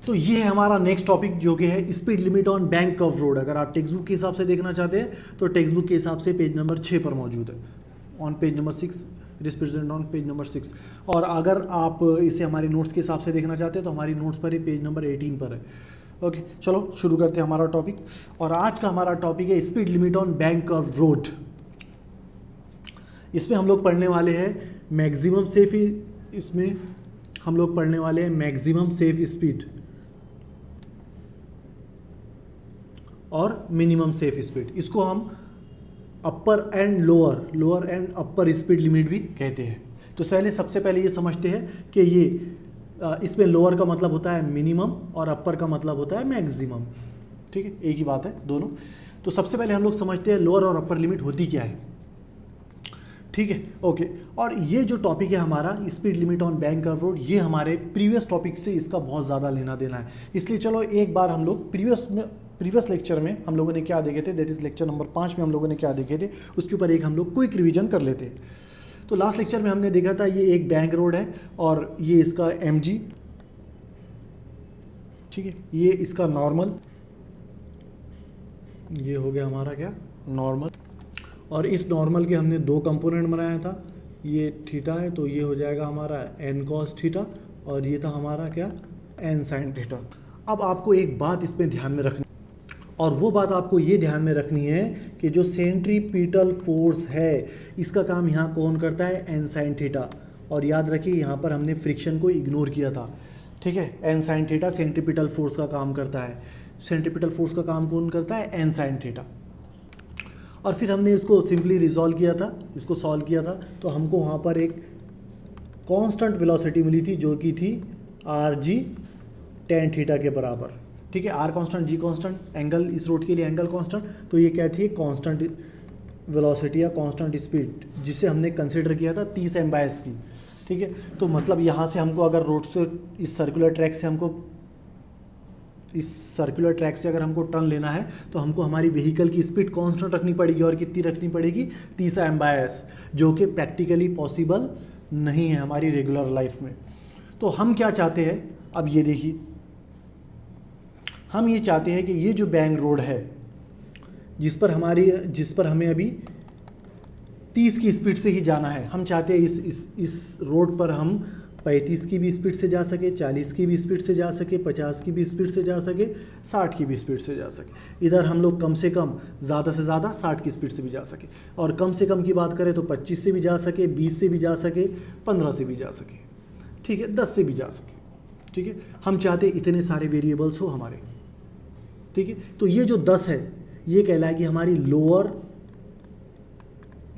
तो ये है हमारा नेक्स्ट टॉपिक जो कि है speed limit on bank curve road. अगर आप टेक्स्ट बुक के हिसाब से देखना चाहते हैं तो टेक्स्ट बुक के हिसाब से पेज नंबर 6 पर मौजूद है, on page number 6, it is present on page number 6। और अगर आप इसे हमारे नोट्स के हिसाब से देखना चाहते हैं तो हमारी नोट्स पर ही पेज नंबर 18 पर है। ओके, चलो शुरू करते हैं हमारा टॉपिक। और आज का हमारा टॉपिक है speed limit on bank curve road. इसमें हम लोग पढ़ने वाले हैं मैक्सिमम सेफ, इसमें हम लोग पढ़ने वाले हैं मैक्सिमम सेफ स्पीड और मिनिमम सेफ स्पीड। इसको हम upper and lower end upper speed limit भी कहते हैं। तो सबसे पहले ये समझते हैं कि ये इसमें लोअर का मतलब होता है मिनिमम और अपर का मतलब होता है मैक्सिमम। ठीक है, एक ही बात है दोनों। तो सबसे पहले हम लोग समझते हैं लोअर और अपर लिमिट होती क्या है। ठीक है, ओके। और ये जो टॉपिक है हमारा speed limit on bank curve road, ये हमारे प्रीवियस टॉपिक से इसका बहुत ज़्यादा लेना देना है। इसलिए चलो एक बार हम लोग प्रीवियस लेक्चर में हम लोगों ने क्या देखे थे, दैट इज लेक्चर नंबर 5 में हम लोगों ने क्या देखे थे, उसके ऊपर एक हम लोग क्विक रिवीजन कर लेते हैं। तो लास्ट लेक्चर में हमने देखा था ये एक बैंक रोड है और ये इसका MG, ठीक है, ये इसका नॉर्मल, ये हो गया हमारा क्या नॉर्मल। और इस नॉर्मल के हमने दो कंपोनेंट बनाया था, ये थीटा है तो ये हो जाएगा हमारा n cos थीटा और ये था हमारा क्या n sin थीटा। अब आपको एक बात इसमें ध्यान में रखनी, और वो बात आपको ये ध्यान में रखनी है कि जो सेंट्रीपिटल फोर्स है इसका काम यहाँ कौन करता है, n sin थीटा। और याद रखिए यहाँ पर हमने फ्रिक्शन को इग्नोर किया था। ठीक है, n sin theta centripetal force का काम करता है। सेंट्रीपिटल फोर्स का काम कौन करता है, n sin थीटा। और फिर हमने इसको सिंपली रिजॉल्व किया था, इसको सॉल्व किया था, तो हमको वहाँ पर एक कांस्टेंट वेलोसिटी मिली थी जो कि थी RG tan थीटा के बराबर। ठीक है, R constant, G constant, angle इस रोड के लिए एंगल कांस्टेंट, तो ये क्या थी कांस्टेंट वेलोसिटी या कांस्टेंट स्पीड जिसे हमने कंसिडर किया था 30 m/s की। ठीक है, तो मतलब यहाँ से हमको अगर रोड से इस सर्कुलर ट्रैक से अगर हमको टर्न लेना है तो हमको हमारी व्हीकल की स्पीड कांस्टेंट रखनी पड़ेगी। और कितनी रखनी पड़ेगी, 30 m/s, जो कि प्रैक्टिकली पॉसिबल नहीं है हमारी रेगुलर लाइफ में। तो हम क्या चाहते हैं, अब ये देखिए, हम ये चाहते हैं कि ये जो बैंक रोड है जिस पर हमें अभी 30 की स्पीड से ही जाना है, हम चाहते हैं इस रोड पर हम 35 की भी स्पीड से जा सके, 40 की भी स्पीड से जा सके, 50 की भी स्पीड से जा सके, 60 की भी स्पीड से जा सके। इधर हम लोग कम से कम ज़्यादा से ज़्यादा 60 की स्पीड से भी जा सके, और कम से कम की बात करें तो 25 से भी जा सके, 20 से भी जा सके, 15 से भी जा सके, ठीक है, 10 से भी जा सके। ठीक है, हम चाहते इतने सारे वेरिएबल्स हो हमारे। ठीक है, तो ये जो 10 है ये कहलाएगी हमारी लोअर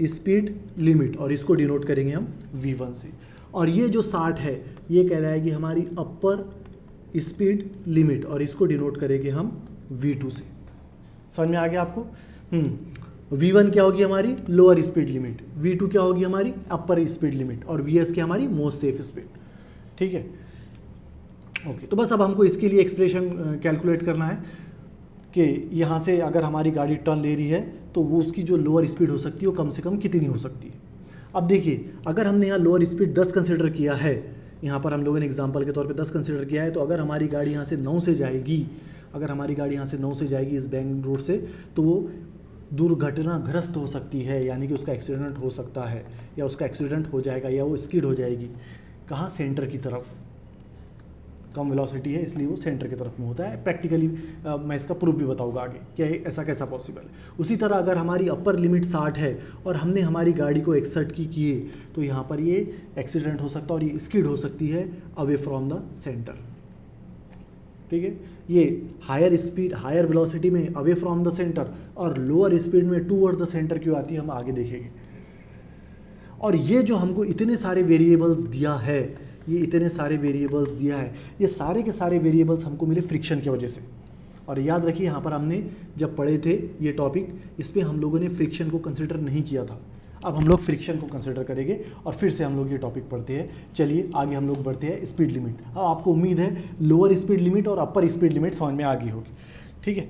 स्पीड लिमिट, और इसको डिनोट करेंगे हम V1 से। और ये जो 60 है ये कहलाएगी हमारी अपर स्पीड लिमिट, और इसको डिनोट करेंगे हम V2 से। समझ में आ गया आपको? V1 क्या होगी हमारी लोअर स्पीड लिमिट, V2 क्या होगी हमारी अपर स्पीड लिमिट, और VS क्या हमारी मोस्ट सेफ स्पीड। ठीक है, ओके। तो बस अब हमको इसके लिए एक्सप्रेशन कैलकुलेट करना है कि यहाँ से अगर हमारी गाड़ी टर्न ले रही है तो वो उसकी जो लोअर स्पीड हो सकती है वो कम से कम कितनी हो सकती है। अब देखिए, अगर हमने यहाँ लोअर स्पीड 10 कंसिडर किया है, यहाँ पर हम लोगों ने एग्जांपल के तौर पे 10 कंसिडर किया है, तो अगर हमारी गाड़ी यहाँ से 9 से जाएगी, इस बैंक रोड से, तो वो दुर्घटनाग्रस्त हो सकती है, यानी कि उसका एक्सीडेंट हो सकता है, या उसका एक्सीडेंट हो जाएगा, या वो स्किड हो जाएगी। कहाँ, सेंटर की तरफ। कम वेलोसिटी है इसलिए वो सेंटर की तरफ में होता है। प्रैक्टिकली मैं इसका प्रूफ भी बताऊंगा आगे कि ऐसा कैसा पॉसिबल है। उसी तरह अगर हमारी अपर लिमिट 60 है और हमने हमारी गाड़ी को 61 की किए, तो यहाँ पर ये एक्सीडेंट हो सकता है और ये स्किड हो सकती है अवे फ्रॉम द सेंटर। ठीक है, ये हायर वेलोसिटी में अवे फ्रॉम द सेंटर और लोअर स्पीड में टूवर्ड द सेंटर क्यों आती है, हम आगे देखेंगे। और ये जो हमको इतने सारे वेरिएबल्स दिया है, ये सारे के सारे वेरिएबल्स हमको मिले फ्रिक्शन की वजह से। और याद रखिए, यहाँ पर हमने जब पढ़े थे ये टॉपिक, इस पर हम लोगों ने फ्रिक्शन को कंसिडर नहीं किया था। अब हम लोग फ्रिक्शन को कंसिडर करेंगे और फिर से हम लोग ये टॉपिक पढ़ते हैं। चलिए आगे हम लोग बढ़ते हैं स्पीड लिमिट। अब आपको उम्मीद है लोअर स्पीड लिमिट और अपर स्पीड लिमिट समझ में आ गई होगी। ठीक है,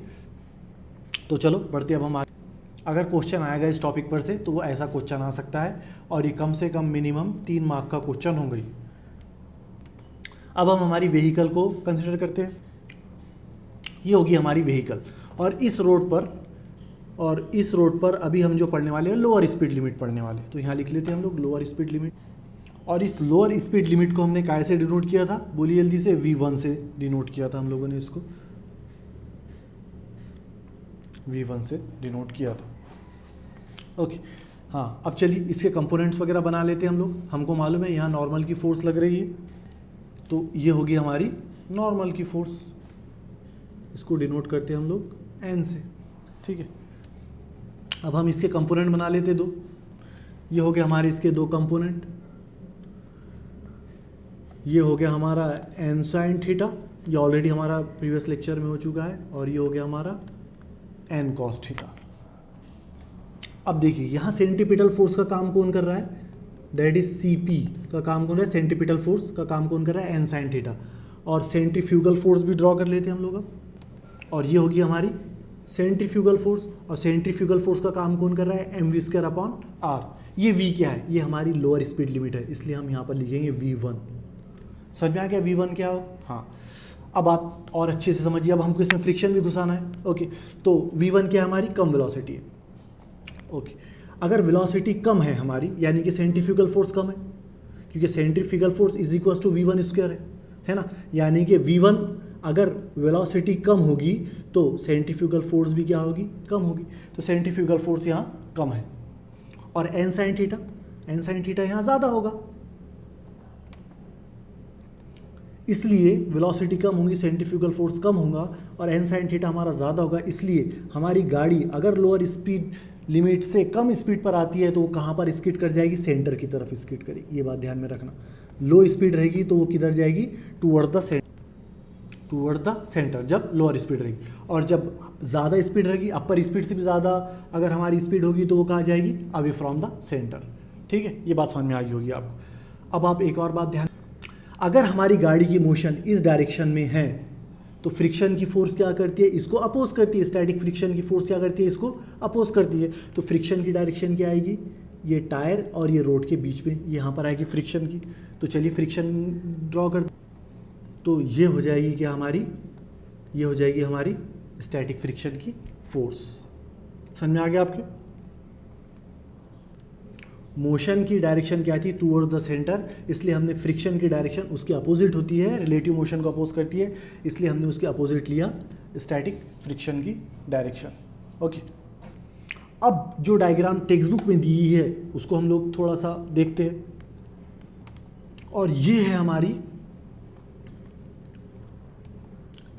तो चलो बढ़ते अब हम आगे। अगर क्वेश्चन आएगा इस टॉपिक पर से तो वो ऐसा क्वेश्चन आ सकता है, और ये कम से कम मिनिमम 3 मार्क का क्वेश्चन हो गई। अब हम हमारी व्हीकल को कंसिडर करते हैं। ये होगी हमारी व्हीकल। और इस रोड पर अभी हम जो पढ़ने वाले हैं लोअर स्पीड लिमिट पढ़ने वाले हैं। तो यहाँ लिख लेते हैं हम लोग लोअर स्पीड लिमिट। और इस लोअर स्पीड लिमिट को हमने काय से डिनोट किया था, बोलिए जल्दी से, V1 से डिनोट किया था हम लोगों ने इसको, V1 से डिनोट किया था। ओके, हाँ, अब चलिए इसके कंपोनेंट्स वगैरह बना लेते हैं हम लोग। हमको मालूम है यहाँ नॉर्मल की फोर्स लग रही है, तो ये होगी हमारी नॉर्मल की फोर्स, इसको डिनोट करते हैं हम लोग N से, ठीक है। अब हम इसके कंपोनेंट बना लेते दो। ये हो गया हमारे इसके दो कंपोनेंट, ये हो गया हमारा N sin थीटा, ये ऑलरेडी हमारा प्रीवियस लेक्चर में हो चुका है, और ये हो गया हमारा N cos थीटा। अब देखिए यहाँ सेंट्रीपिटल फोर्स का काम कौन कर रहा है, दैट इज CP का काम कौन है, सेंट्रीपिटल फोर्स का काम कौन कर रहा है, N sin थीटा। और सेंट्रीफ्यूगल फोर्स भी ड्रॉ कर लेते हैं हम लोग अब, और ये होगी हमारी सेंट्रीफ्यूगल फोर्स, और सेंट्रीफ्यूगल फोर्स का काम कौन कर रहा है, mv²/r। ये V क्या है, ये हमारी लोअर स्पीड लिमिट है, इसलिए हम यहाँ पर लिखेंगे V1। समझ में आ गया V1 क्या हो? हाँ, अब आप और अच्छे से समझिए, अब हमको इसमें फ्रिक्शन भी घुसाना है। ओके, तो V1 क्या है, हमारी कम वेलोसिटी है। ओके, अगर वेलोसिटी कम है हमारी, यानी कि सेंट्रीफ्यूगल फोर्स कम है, क्योंकि centrifugal force is equal to V1² है ना, यानी कि V1 अगर वेलोसिटी कम होगी तो सेंट्रीफ्यूगल फोर्स भी क्या होगी, कम होगी। तो सेंट्रीफ्यूगल फोर्स यहाँ कम है, और N sin थीटा यहाँ ज़्यादा होगा, इसलिए वेलोसिटी कम होगी, सेंट्रीफ्यूगल फोर्स कम होगा, और N sin थीटा हमारा ज़्यादा होगा। इसलिए हमारी गाड़ी अगर लोअर स्पीड लिमिट से कम स्पीड पर आती है तो वो कहाँ पर स्किड कर जाएगी, सेंटर की तरफ स्किड करेगी। ये बात ध्यान में रखना, लो स्पीड रहेगी तो वो किधर जाएगी, टूवर्ड द सेंटर, जब लोअर स्पीड रहेगी। और जब ज़्यादा स्पीड रहेगी, अपर स्पीड से भी ज़्यादा अगर हमारी स्पीड होगी तो वो कहाँ जाएगी, अवे फ्रॉम द सेंटर। ठीक है, ये बात समझ में आ गई होगी आपको। अब आप एक और बात ध्यान, अगर हमारी गाड़ी की मोशन इस डायरेक्शन में है तो फ्रिक्शन की फोर्स क्या करती है, इसको अपोज करती है। स्टैटिक फ्रिक्शन की फोर्स क्या करती है, इसको अपोज करती है। तो फ्रिक्शन की डायरेक्शन क्या आएगी, ये टायर और ये रोड के बीच में यहाँ पर आएगी फ्रिक्शन की। तो चलिए फ्रिक्शन ड्रॉ कर, तो ये हो जाएगी क्या हमारी, ये हो जाएगी हमारी स्टैटिक फ्रिक्शन की फोर्स। समझ में आ गया आपके? मोशन की डायरेक्शन क्या थी, टूवर्ड्स द सेंटर, इसलिए हमने फ्रिक्शन की डायरेक्शन उसके अपोजिट होती है, रिलेटिव मोशन को अपोज करती है, इसलिए हमने उसके अपोजिट लिया स्टैटिक फ्रिक्शन की डायरेक्शन। ओके, अब जो डायग्राम टेक्स्ट बुक में दी है उसको हम लोग थोड़ा सा देखते हैं, और ये है हमारी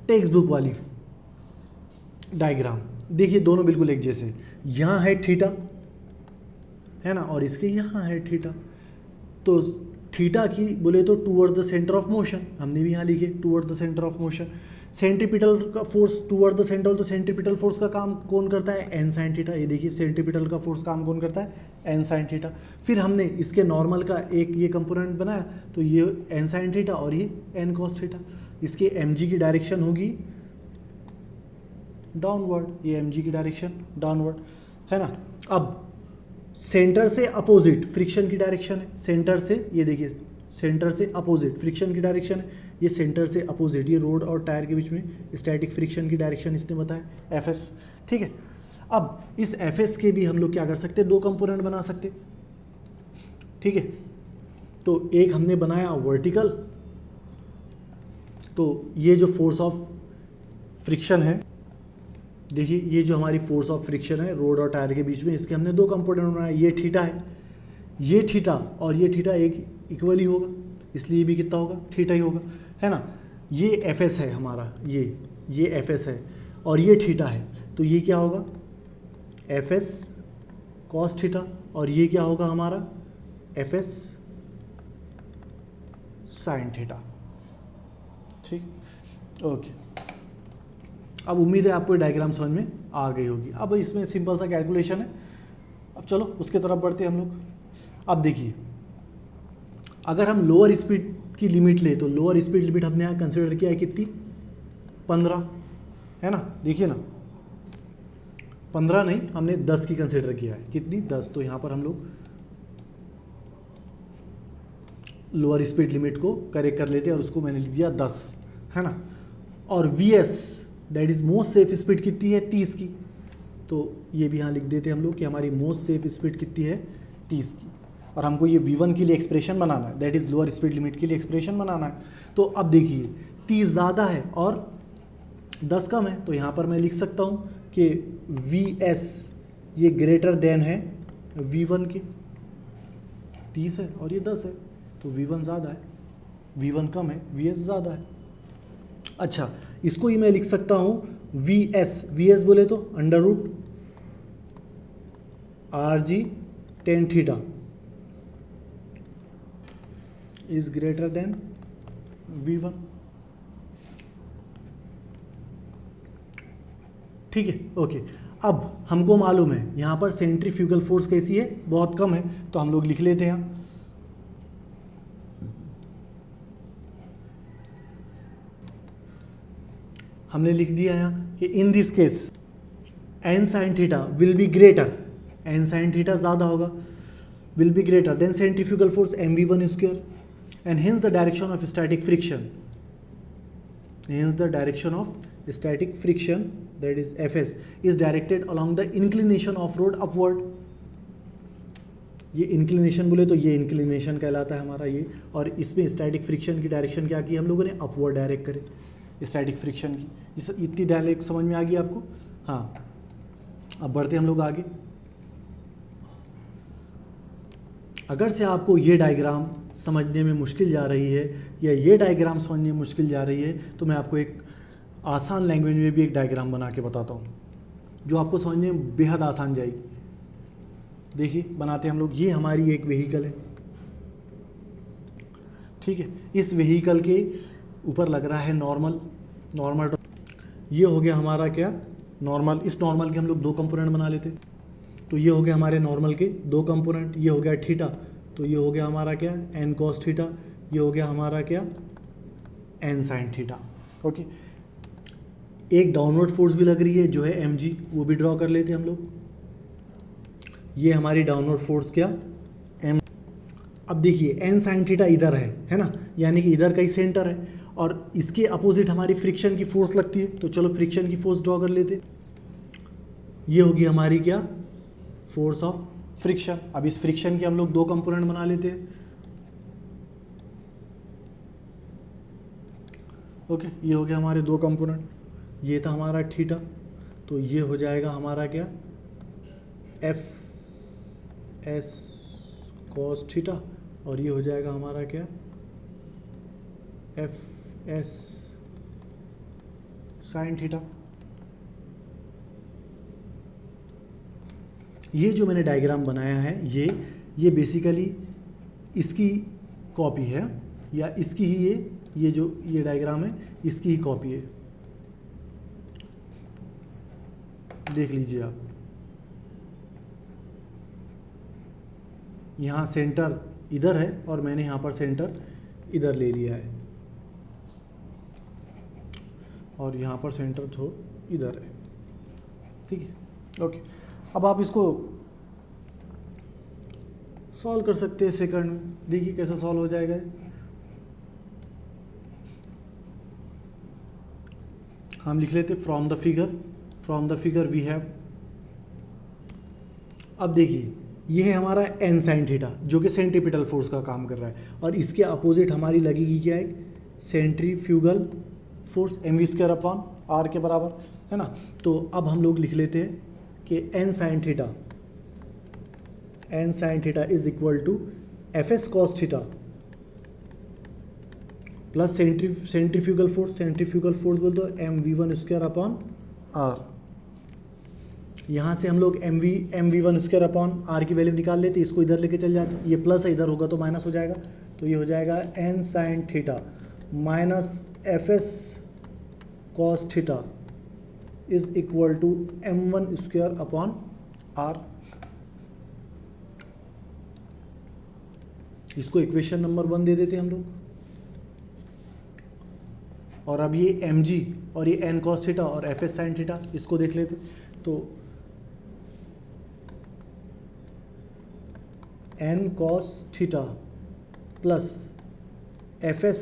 टेक्स्ट बुक वाली डायग्राम। देखिए दोनों बिल्कुल एक जैसे, यहाँ है थीटा है ना, और इसके यहाँ है थीटा। तो थीटा की बोले तो toward the centre of motion, हमने भी यहाँ लिखे toward the centre of motion. Centripetal का फोर्स टूवर्ड द सेंटर, तो सेंट्रीपिटल फोर्स का काम कौन करता है, N sin थीटा। ये देखिए सेंट्रीपिटल का फोर्स काम कौन करता है, N sin थीटा। फिर हमने इसके नॉर्मल का एक ये कंपोनेंट बनाया, तो ये N sin थीटा और ये N cos थीटा। इसके mg की डायरेक्शन होगी डाउनवर्ड, ये mg की डायरेक्शन डाउनवर्ड है ना। अब सेंटर से अपोजिट फ्रिक्शन की डायरेक्शन है, सेंटर से, ये देखिए सेंटर से अपोजिट फ्रिक्शन की डायरेक्शन है, ये सेंटर से अपोजिट, ये रोड और टायर के बीच में स्टैटिक फ्रिक्शन की डायरेक्शन इसने बताया Fs। ठीक है, अब इस Fs के भी हम लोग क्या कर सकते हैं, दो कंपोनेंट बना सकते। ठीक है, तो एक हमने बनाया वर्टिकल, तो ये जो फोर्स ऑफ फ्रिक्शन है, देखिए ये जो हमारी फोर्स ऑफ फ्रिक्शन है रोड और टायर के बीच में, इसके हमने दो कंपोनेंट बनाए। ये थीटा है, ये थीटा और ये थीटा एक इक्वली होगा, इसलिए भी कितना होगा, थीटा ही होगा, है ना। ये Fs है हमारा, ये Fs है और ये थीटा है, तो ये क्या होगा, Fs cos थीटा, और ये क्या होगा हमारा Fs sin थीटा। ठीक, ओके। अब उम्मीद है आपको डायग्राम समझ में आ गई होगी। अब इसमें सिंपल सा कैलकुलेशन है, अब चलो उसके तरफ बढ़ते हैं हम लोग। अब देखिए, अगर हम लोअर स्पीड की लिमिट ले तो लोअर स्पीड लिमिट हमने यहाँ कंसिडर किया है कितनी, 15 है ना। देखिए ना 15 नहीं, हमने 10 की कंसिडर किया है, कितनी, 10। तो यहाँ पर हम लोग लोअर स्पीड लिमिट को करेक्ट कर लेते हैं और उसको मैंने लिख दिया 10, है ना। और Vs that is most safe speed कितनी है 30 की, तो ये भी यहाँ लिख देते हैं हम लोग कि हमारी मोस्ट सेफ स्पीड कितनी है 30 की, और हमको ये V1 के लिए एक्सप्रेशन बनाना है, that is lower speed limit के लिए एक्सप्रेशन बनाना है। तो अब देखिए 30 ज़्यादा है और 10 कम है, तो यहाँ पर मैं लिख सकता हूँ कि VS ये ग्रेटर देन है V1 के, 30 है और ये 10 है, तो V1 ज़्यादा है, V1 कम है, VS ज़्यादा है। अच्छा, इसको ही मैं लिख सकता हूँ VS बोले तो under root RG tan theta is greater than V1। ठीक है, ओके। अब हमको मालूम है यहाँ पर सेंट्रीफ्यूगल फोर्स कैसी है, बहुत कम है, तो हम लोग लिख लेते हैं यहाँ हमने लिख दिया यहाँ कि in this case N sine theta will be greater, N sine theta ज़्यादा होगा, will be greater than centrifugal force mv1 square, and hence the direction of static friction, hence the direction of static friction that is Fs is directed along the inclination of road upward। ये inclination बोले तो ये inclination कहलाता है हमारा ये, और इसमें स्टैटिक फ्रिक्शन की डायरेक्शन क्या की हम लोगों ने, अपवर्ड डायरेक्ट करे स्टैटिक फ्रिक्शन की। इस इतनी डायरेक्ट समझ में आ गई आपको? हाँ, अब बढ़ते हम लोग आगे। अगर से आपको ये डायग्राम समझने में मुश्किल जा रही है या ये डायग्राम समझने में मुश्किल जा रही है, तो मैं आपको एक आसान लैंग्वेज में भी एक डायग्राम बना के बताता हूँ जो आपको समझने में बेहद आसान जाएगी। देखिए बनाते हैं हम लोग। ये हमारी एक व्हीकल है, ठीक है। इस व्हीकल के ऊपर लग रहा है नॉर्मल। ये हो गया हमारा क्या, नॉर्मल। इस नॉर्मल के हम लोग दो कंपोनेंट बना लेते, तो ये हो गया हमारे नॉर्मल के दो कंपोनेंट। ये हो गया थीटा, तो ये हो गया हमारा क्या, एन कॉस थीटा। ये हो गया हमारा क्या, एन साइन थीटा। ओके, एक डाउनवर्ड फोर्स भी लग रही है जो है mg, वो भी ड्रॉ कर लेते हैं हम लोग। ये हमारी डाउनवर्ड फोर्स क्या, m। अब देखिए एन साइन थीटा इधर है ना, यानी कि इधर का ही सेंटर है, और इसके अपोजिट हमारी फ्रिक्शन की फोर्स लगती है। तो चलो फ्रिक्शन की फोर्स ड्रॉ कर लेते। ये होगी हमारी क्या, फोर्स ऑफ फ्रिक्शन। अब इस फ्रिक्शन के हम लोग दो कंपोनेंट बना लेते हैं। ओके, ये हो गया हमारे दो कंपोनेंट। ये था हमारा थीटा, तो ये हो जाएगा हमारा क्या, एफ एस कॉस थीटा, और ये हो जाएगा हमारा क्या, एफ एस साइन थीटा। ये जो मैंने डायग्राम बनाया है ये बेसिकली इसकी कॉपी है, या इसकी ही ये जो ये डायग्राम है इसकी ही कॉपी है। देख लीजिए आप, यहाँ सेंटर इधर है और मैंने यहाँ पर सेंटर इधर ले लिया है, और यहाँ पर सेंटर तो इधर है। ठीक है, ओके। अब आप इसको सॉल्व कर सकते हैं सेकंड में। देखिए कैसा सॉल्व हो जाएगा। हम लिख लेते from the figure we have. अब देखिए ये है हमारा एन साइन थीटा जो कि सेंट्रीपिटल फोर्स का काम कर रहा है, और इसके अपोजिट हमारी लगेगी क्या है, centrifugal force mv square upon r के बराबर, है ना। तो अब हम लोग लिख लेते हैं कि N sine theta is equal to F S cos theta plus centrifugal force बोल दो mv1 स्क्वायर अपॉन r। यहाँ से हम लोग mv1 स्क्वायर अपॉन r की वैल्यू निकाल लेते, इसको इधर लेके चल जाते। ये प्लस है, इधर होगा तो माइनस हो जाएगा, तो ये हो जाएगा N sine theta minus F S cos theta is equal to m1 square upon r। इसको इक्वेशन नंबर 1 दे देते हम लोग। और अब ये mg और ये n cos थीटा और एफ एस साइन थीटा, इसको देख लेते। तो n cos theta plus F S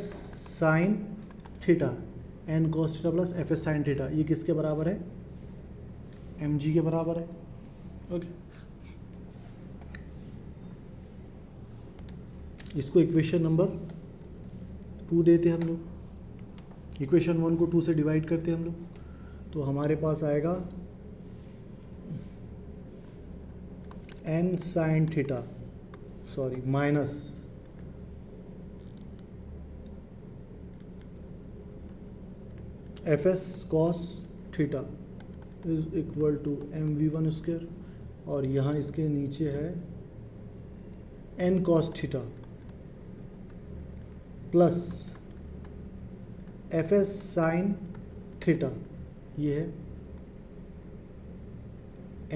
sine theta N cos theta plus F S sine theta, ये किसके बराबर है, एम जी के बराबर है। ओके, इसको इक्वेशन नंबर 2 देते हम लोग, इक्वेशन 1 को 2 से डिवाइड करते हम लोग, तो हमारे पास आएगा N sine theta, sorry minus F S cos theta is equal to M V one square, और यहाँ इसके नीचे है N cos theta plus F S sine theta, ये है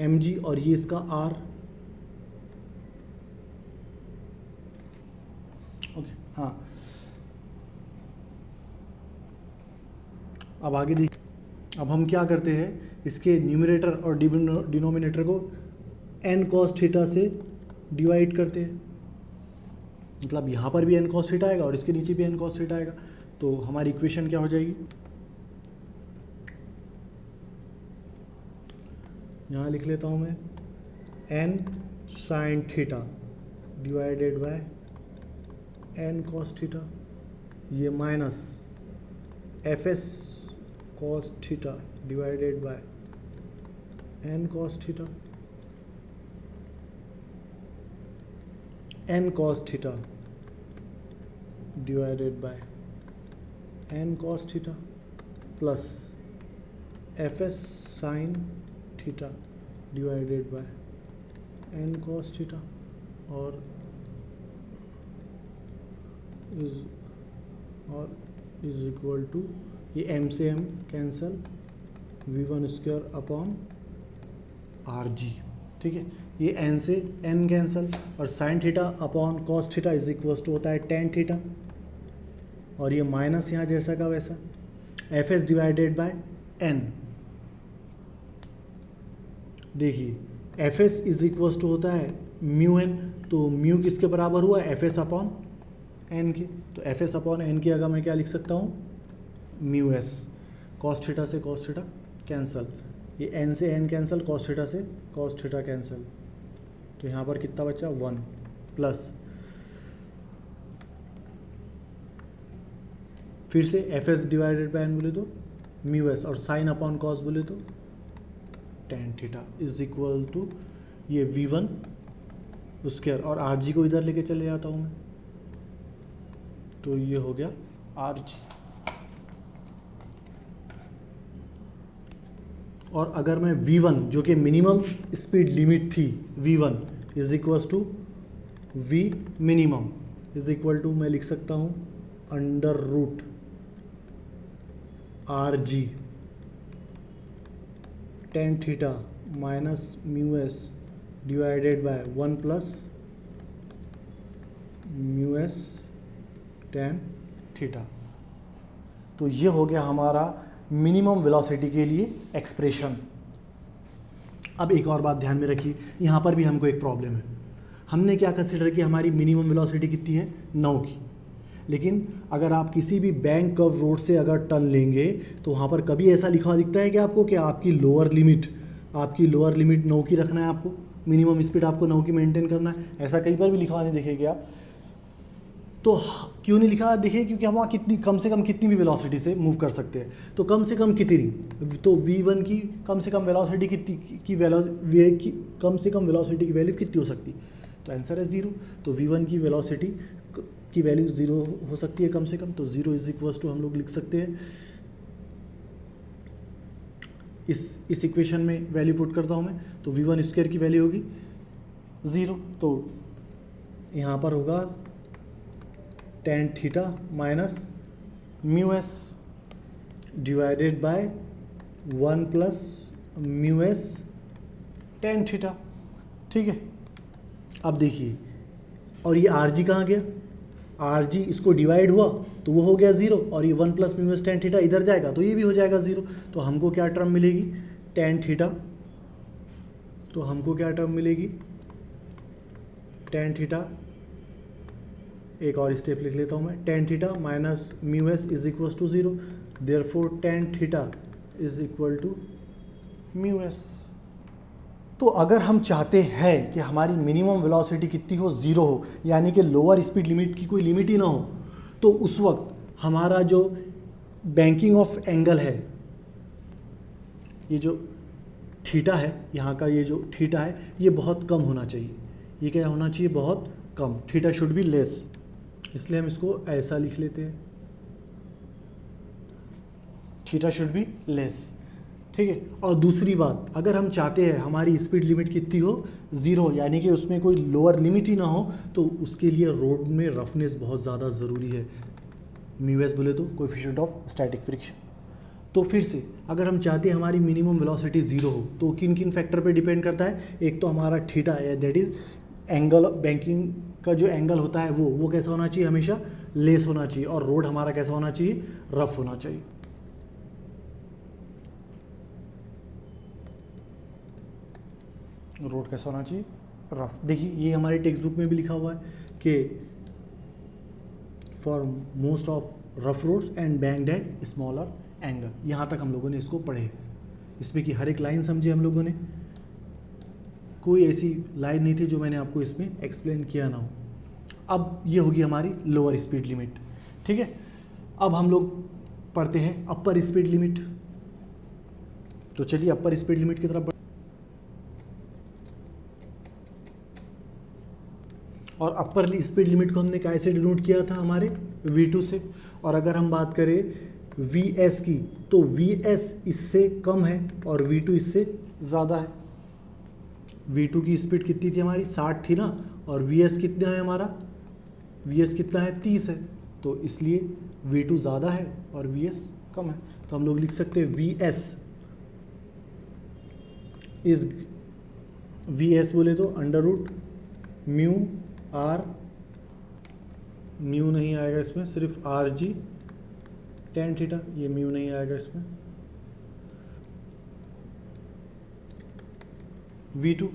एम जी और ये इसका आर। ओके, हाँ अब आगे देखिए, अब हम क्या करते हैं, इसके न्यूमरेटर और डिनोमिनेटर को एन कॉस थीटा से डिवाइड करते हैं, मतलब यहाँ पर भी एन कॉस थीटा आएगा और इसके नीचे भी एन कॉस थीटा आएगा, तो हमारी इक्वेशन क्या हो जाएगी, यहाँ लिख लेता हूँ मैं, N sine theta divided by N cos theta, ये minus F S cos theta divided by N cos theta, N cos theta divided by N cos theta plus F S sine theta divided by N cos theta, और is equal to, ये M से M cancel, V one square upon R G, ठीक है, ये N से N cancel, और sine theta upon cos theta is equal to होता है टेन थीटा, और ये माइनस यहाँ जैसा का वैसा, F S divided by N, देखिए F S is equal to होता है म्यू एन, तो म्यू किसके बराबर हुआ, एफ एस अपॉन एन के, तो एफ एस अपॉन एन की अगर मैं क्या लिख सकता हूँ, म्यू एस, कॉस थीटा से कॉस थीटा कैंसल, ये एन से एन कैंसल, कॉस थीटा से कॉस थीटा कैंसल, तो यहाँ पर कितना बचा 1 प्लस, फिर से F S divided by N बोले तो म्यू एस, और साइन अपॉन कॉस बोले तो tan theta is equal to ये वी वन स्क्वायर, और आर जी को इधर लेके चले जाता हूँ मैं, तो ये हो गया आर जी। और अगर मैं V1 जो कि मिनिमम स्पीड लिमिट थी, V1 is equal to V minimum is equal to, मैं लिख सकता हूँ under root R G tan theta minus mu S divided by 1 plus mu S tan theta. तो ये हो गया हमारा मिनिमम वेलोसिटी के लिए एक्सप्रेशन। अब एक और बात ध्यान में रखिए, यहाँ पर भी हमको एक प्रॉब्लम है। हमने क्या कंसिडर किया, हमारी मिनिमम वेलोसिटी कितनी है 9 की, लेकिन अगर आप किसी भी बैंक कर्व रोड से अगर टर्न लेंगे तो वहाँ पर कभी ऐसा लिखा दिखता है कि आपको कि आपकी लोअर लिमिट 9 की रखना है, आपको मिनिमम स्पीड आपको 9 की मेंटेन करना है, ऐसा कहीं पर भी लिखा नहीं देखेंगे आप। तो क्यों नहीं लिखा, देखिए क्योंकि हम वहाँ कितनी कम से कम कितनी भी वेलोसिटी से मूव कर सकते हैं, तो कम से कम कितनी, तो v1 की कम से कम वेलोसिटी कितनी की कम से कम वेलोसिटी की वैल्यू कितनी हो सकती, तो आंसर है 0। तो v1 की वेलोसिटी की वैल्यू 0 हो सकती है कम से कम, तो 0 इज इक्वल टू हम लोग लिख सकते हैं, इस इक्वेशन में वैल्यू पुट करता हूँ मैं, तो v1 स्क्वायर की वैल्यू होगी 0, तो यहाँ पर होगा ten theta minus mu S divided by 1 plus mu S tan theta, ठीक है। अब देखिए, और ये आर जी कहाँ गया, आर जी इसको डिवाइड हुआ तो वो हो गया 0, और ये 1 plus mu S tan theta इधर जाएगा तो ये भी हो जाएगा 0, तो हमको क्या टर्म मिलेगी टेन थीटा, तो हमको क्या टर्म मिलेगी टेन थीटा, एक और स्टेप लिख लेता हूँ मैं, tan theta minus mu S is equal to 0, therefore tan theta is equal to mu S. तो अगर हम चाहते हैं कि हमारी मिनिमम वेलोसिटी कितनी हो, 0 हो, यानी कि लोअर स्पीड लिमिट की कोई लिमिट ही ना हो, तो उस वक्त हमारा जो बैंकिंग ऑफ एंगल है, ये जो थीटा है, यहाँ का ये जो थीटा है, ये बहुत कम होना चाहिए। ये क्या होना चाहिए? बहुत कम। थीटा शुड बी लेस, इसलिए हम इसको ऐसा लिख लेते हैं, थीटा शुड बी लेस। ठीक है। और दूसरी बात, अगर हम चाहते हैं हमारी स्पीड लिमिट कितनी हो, 0, यानी कि उसमें कोई लोअर लिमिट ही ना हो, तो उसके लिए रोड में रफनेस बहुत ज़्यादा ज़रूरी है। म्यू एस बोले तो कोएफिशिएंट ऑफ स्टैटिक फ्रिक्शन। तो फिर से अगर हम चाहते हैं हमारी मिनिमम वेलोसिटी 0 हो, तो किन किन फैक्टर पे डिपेंड करता है? एक तो हमारा थीटा है, दैट इज़ एंगल, बैंकिंग का जो एंगल होता है वो कैसा होना चाहिए? हमेशा लेस होना चाहिए। और रोड हमारा कैसा होना चाहिए? रफ होना चाहिए। रोड कैसा होना चाहिए? रफ। देखिए ये हमारे टेक्स्ट बुक में भी लिखा हुआ है कि for most of rough roads and banked at smaller angle. यहाँ तक हम लोगों ने इसको पढ़े। इसमें की हर एक लाइन समझे हम लोगों ने, कोई ऐसी लाइन नहीं थी जो मैंने आपको इसमें एक्सप्लेन किया ना हो। अब ये होगी हमारी लोअर स्पीड लिमिट। ठीक है। अब हम लोग पढ़ते हैं अपर स्पीड लिमिट। तो चलिए अपर स्पीड लिमिट की तरफ। और अपर स्पीड लिमिट को हमने कैसे डिनोट किया था? हमारे V2 से। और अगर हम बात करें Vs की, तो Vs इससे कम है और V2 इससे ज़्यादा है। V2 की स्पीड कितनी थी हमारी? 60 थी ना, और Vs कितना है हमारा? Vs कितना है? 30 है। तो इसलिए V2 ज़्यादा है और Vs कम है। तो हम लोग लिख सकते हैं Vs बोले तो under root mu R, mu नहीं आएगा इसमें, सिर्फ आर जी tan थीटा, ये म्यू नहीं आएगा इसमें। V2।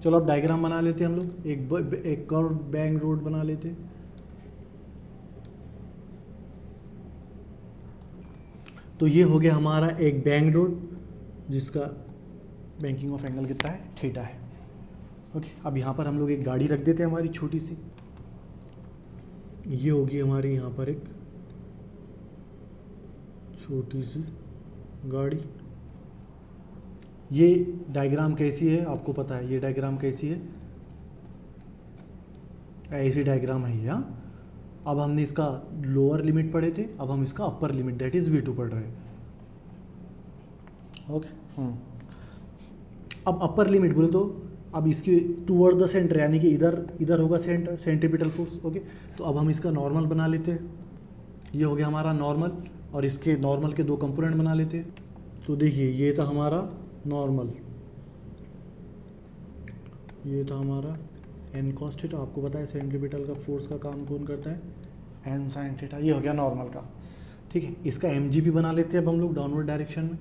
चलो अब डायग्राम बना लेते हैं हम लोग, एक कर्व बैंक रोड बना लेते। तो ये हो गया हमारा एक बैंक रोड जिसका बैंकिंग ऑफ एंगल कितना है? थीटा है। ओके। अब यहाँ पर हम लोग एक गाड़ी रख देते हैं हमारी छोटी सी। ये होगी हमारी यहाँ पर एक छोटी सी गाड़ी। ये डायग्राम कैसी है आपको पता है? ये डायग्राम कैसी है? ऐसी डायग्राम है ये। हाँ। अब हमने इसका लोअर लिमिट पढ़े थे, अब हम इसका upper limit that is V2 पढ़ रहे हैं। ओके। अब अपर लिमिट बोले तो अब इसकी टूवर्ड द सेंटर, यानी कि इधर होगा सेंटर, सेंट्रीपिटल फोर्स। ओके। तो अब हम इसका नॉर्मल बना लेते हैं। ये हो गया हमारा नॉर्मल, और इसके नॉर्मल के दो कंपोनेंट बना लेते हैं। तो देखिए ये था हमारा नॉर्मल, ये था हमारा n cos थीटा। आपको पता है सेंट्रीपिटल का फोर्स का काम कौन करता है? n sin theta. ये हो गया नॉर्मल का। ठीक है। इसका mg भी बना लेते हैं अब हम लोग डाउनवर्ड डायरेक्शन में।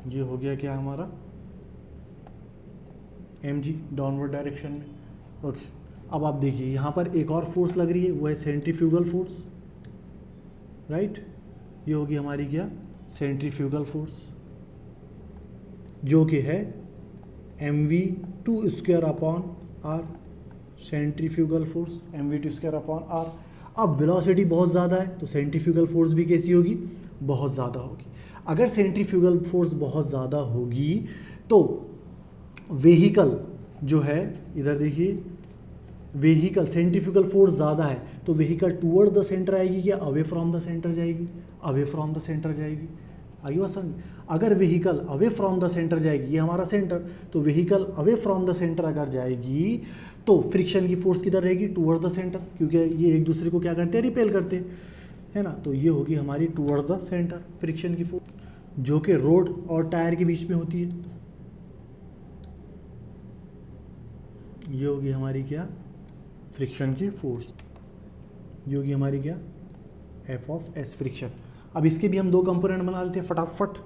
ये हो गया क्या हमारा? mg डाउनवर्ड डायरेक्शन में। ओके। अब आप देखिए यहाँ पर एक और फोर्स लग रही है, वो है सेंट्रीफ्यूगल फोर्स, राइट। ये होगी हमारी क्या? सेंट्रीफ्यूगल फोर्स, जो कि है mv2 square upon r। Centrifugal force mv2 square upon r। अब वेलोसिटी बहुत ज़्यादा है तो सेंट्रीफ्यूगल फोर्स भी कैसी होगी? बहुत ज़्यादा होगी। अगर सेंट्रीफ्यूगल फोर्स बहुत ज़्यादा होगी तो वेहिकल जो है, इधर देखिए, वेहिकल सेंट्रीफ्यूगल फोर्स ज़्यादा है तो वेहिकल टूवर्ड द सेंटर आएगी या अवे फ्रॉम द सेंटर जाएगी? अवे फ्रॉम द सेंटर जाएगी। आगे बात समझ? अगर vehicle away from the centre जाएगी, ये हमारा सेंटर, तो vehicle away from the centre अगर जाएगी तो फ्रिक्शन की फोर्स किधर रहेगी? टूवर्ड द सेंटर, क्योंकि ये एक दूसरे को क्या करते हैं? रिपेल करते हैं, है ना। तो ये होगी हमारी टूवर्ड द सेंटर फ्रिक्शन की फोर्स, जो कि रोड और टायर के बीच में होती है। ये होगी हमारी क्या? फ्रिक्शन की फोर्स। ये होगी हमारी क्या? F of S friction. अब इसके भी हम दो कंपोनेंट बना लेते हैं फटाफट।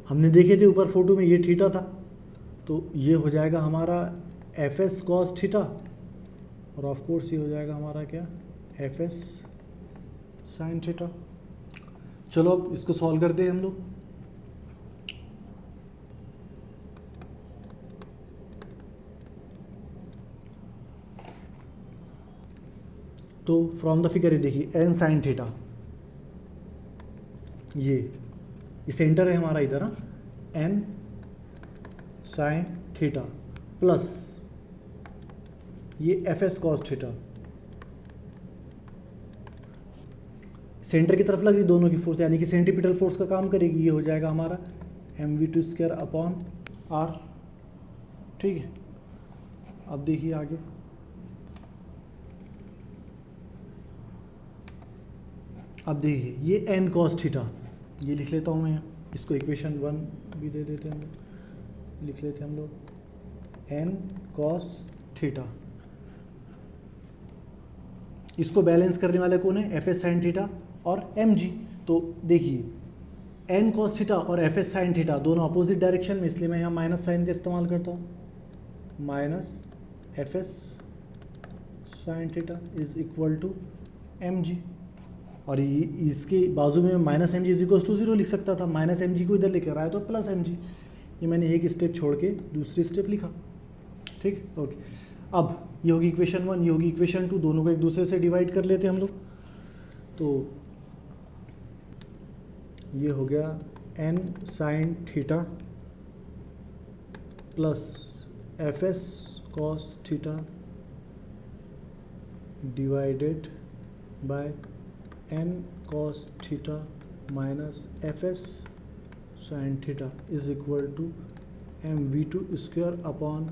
हमने देखे थे ऊपर फोटो में, ये थीटा था, तो ये हो जाएगा हमारा एफ एस कॉस थीटा और ऑफ कोर्स ये हो जाएगा हमारा क्या, एफ एस साइन थीटा। चलो अब इसको सॉल्व करते हैं हम लोग। तो फ्रॉम द फिगर ये देखिए एन साइन थीटा, ये सेंटर है हमारा इधर, एन साइन थीटा प्लस ये F S cos theta, centre की तरफ लग रही दोनों की फोर्स, यानी कि सेंट्रीपिटल फोर्स का काम करेगी। ये हो जाएगा हमारा M V two square upon R. ठीक है, अब देखिए आगे, अब देखिए ये एन कॉस थीटा, ये लिख लेता हूँ मैं, इसको इक्वेशन 1 भी दे देते हैं, लिख लेते हैं हम लोग एन कॉस थीटा। इसको बैलेंस करने वाले कौन है, एफ एस साइन थीटा और एम जी। तो देखिए एन कॉस थीटा और एफ एस साइन थीटा दोनों अपोजिट डायरेक्शन में, इसलिए मैं यहाँ माइनस साइन का इस्तेमाल करता हूँ, minus F S sine theta is equal to M G. और ये इसके बाजू में minus M G is equal to 0 लिख सकता था, माइनस एम जी को इधर लेकर आया तो प्लस एम जी। ये मैंने एक स्टेप छोड़ के दूसरी स्टेप लिखा। ठीक, ओके। अब ये होगी इक्वेशन 1, ये होगी इक्वेशन 2, दोनों को एक दूसरे से डिवाइड कर लेते हैं हम लोग। तो ये हो गया N sine theta plus F S cos theta divided by N cos theta minus F S sine theta is equal to M V two square upon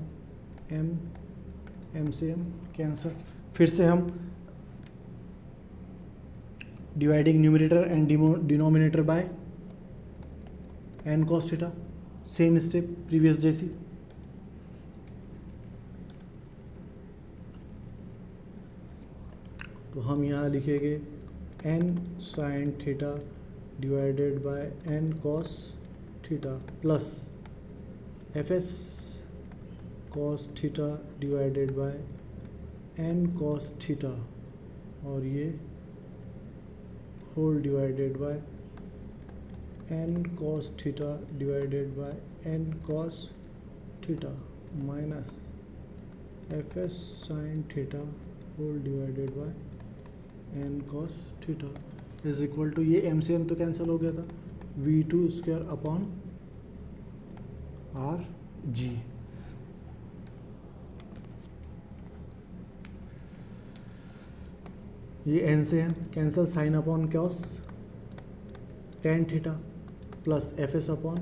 M से एम कैंसर। फिर से हम dividing numerator and denominator by N cos theta, same step previous जैसी। तो हम यहाँ लिखेंगे N sine theta divided by N cos theta plus F S cos theta divided by N cos theta, और ये whole divided by N cos theta divided by N cos theta minus F S sine theta whole divided by N cos theta is equal to, ये M से M तो cancel हो गया था, V two square upon R G. ये N से N cancel, sine upon cos tan theta plus F S upon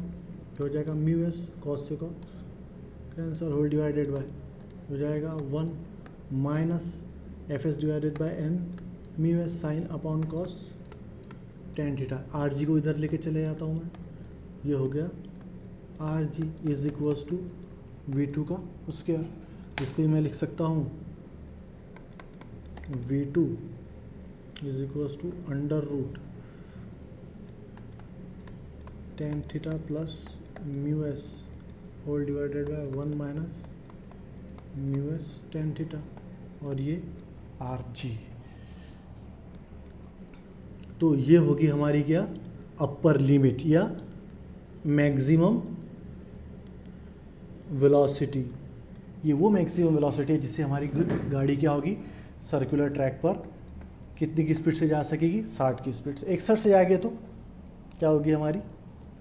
हो जाएगा म्यू एस कॉस से cos cancel, whole divided by हो जाएगा 1 minus F S divided by N mu S sine upon cos tan theta. R G को इधर लेके चले जाता हूँ मैं, ये हो गया R G is equals to V two का स्क्वायर। इसको मैं लिख सकता हूँ V two is equals to under root tan theta plus mu S whole divided by 1 minus mu S tan theta, और ये आर जी। तो ये होगी हमारी क्या, अपर लिमिट या मैक्सिमम वेलोसिटी। ये वो मैक्सिमम वेलोसिटी है जिससे हमारी गाड़ी क्या होगी, सर्कुलर ट्रैक पर कितनी की स्पीड से जा सकेगी, 60 की स्पीड से। 61 से जाएगी तो क्या होगी हमारी,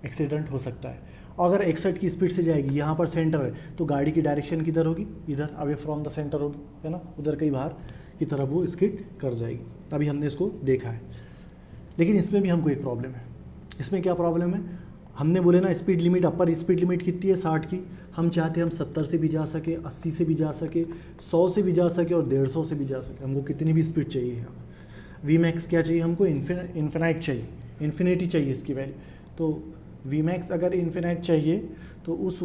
एक्सीडेंट हो सकता है। अगर 61 की स्पीड से जाएगी, यहाँ पर सेंटर है तो गाड़ी की डायरेक्शन किधर होगी, इधर अवे फ्रॉम द सेंटर होगी, है ना, उधर कहीं बाहर की तरफ वो स्किड कर जाएगी। अभी हमने इसको देखा है, लेकिन इसमें भी हमको एक प्रॉब्लम है। इसमें क्या प्रॉब्लम है, हमने बोले ना स्पीड लिमिट, अपर स्पीड लिमिट कितनी है 60 की, हम चाहते हैं हम 70 से भी जा सके, 80 से भी जा सके, 100 से भी जा सके और 150 से भी जा सके। हमको कितनी भी स्पीड चाहिए। वी मैक्स क्या चाहिए हमको, इन्फिनाइट चाहिए, इन्फिनिटी चाहिए इसकी वैल्यू। तो वी मैक्स अगर इन्फिनाइट चाहिए तो उस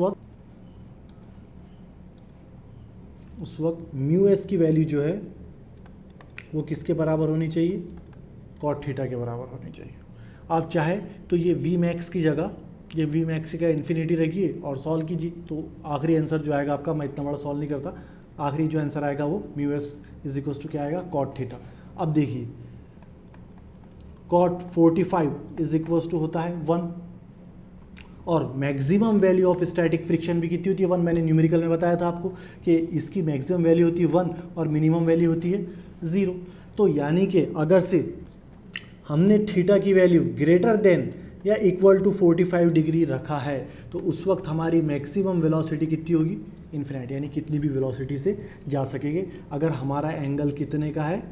वक्त म्यू एस की वैल्यू जो है वो किसके बराबर होनी चाहिए, कॉट थीटा के बराबर होनी चाहिए। आप चाहे तो ये वी मैक्स की जगह ये वी मैक्स का इन्फिनिटी रखिए और सॉल्व कीजिए, तो आखिरी आंसर जो आएगा आपका, मैं इतना बड़ा सॉल्व नहीं करता, आखिरी जो आंसर आएगा वो mu S is equal to क्या आएगा कॉट थीटा। अब देखिए कॉट 45 इज इक्वल टू होता है 1 और maximum value of static friction भी कितनी होती है 1। मैंने न्यूमेरिकल में बताया था आपको कि इसकी मैक्सिमम वैल्यू होती है 1 और मिनिमम वैल्यू होती है 0। तो यानी कि अगर से हमने थीटा की वैल्यू ग्रेटर देन या इक्वल टू 45 डिग्री रखा है तो उस वक्त हमारी मैक्सिमम वेलोसिटी कितनी होगी इन्फिनिटी, यानी कितनी भी वेलोसिटी से जा सकेंगे। अगर हमारा एंगल कितने का है,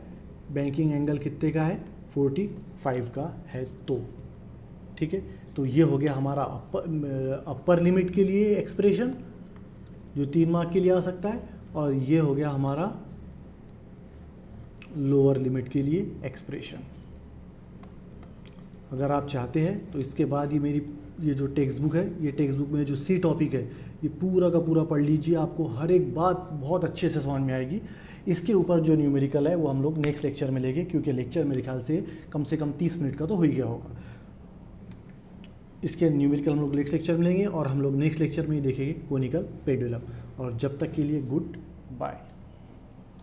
बैंकिंग एंगल कितने का है 45 का है तो ठीक है। तो ये हो गया हमारा अपर लिमिट के लिए एक्सप्रेशन जो 3 मार्क के लिए आ सकता है, और ये हो गया हमारा लोअर लिमिट के लिए एक्सप्रेशन। अगर आप चाहते हैं तो इसके बाद ही मेरी ये जो टेक्स्ट बुक है, ये टेक्स्ट बुक में जो सी टॉपिक है ये पूरा का पूरा पढ़ लीजिए, आपको हर एक बात बहुत अच्छे से समझ में आएगी। इसके ऊपर जो न्यूमेरिकल है वो हम लोग नेक्स्ट लेक्चर में लेंगे, क्योंकि लेक्चर मेरे ख्याल से कम 30 मिनट का तो हो ही गया होगा। इसके न्यूमेरिकल हम लोग नेक्स्ट लेक्चर में लेंगे और हम लोग नेक्स्ट लेक्चर में ही देखेंगे कोनिकल पेंडुलम। और जब तक के लिए गुड बाय।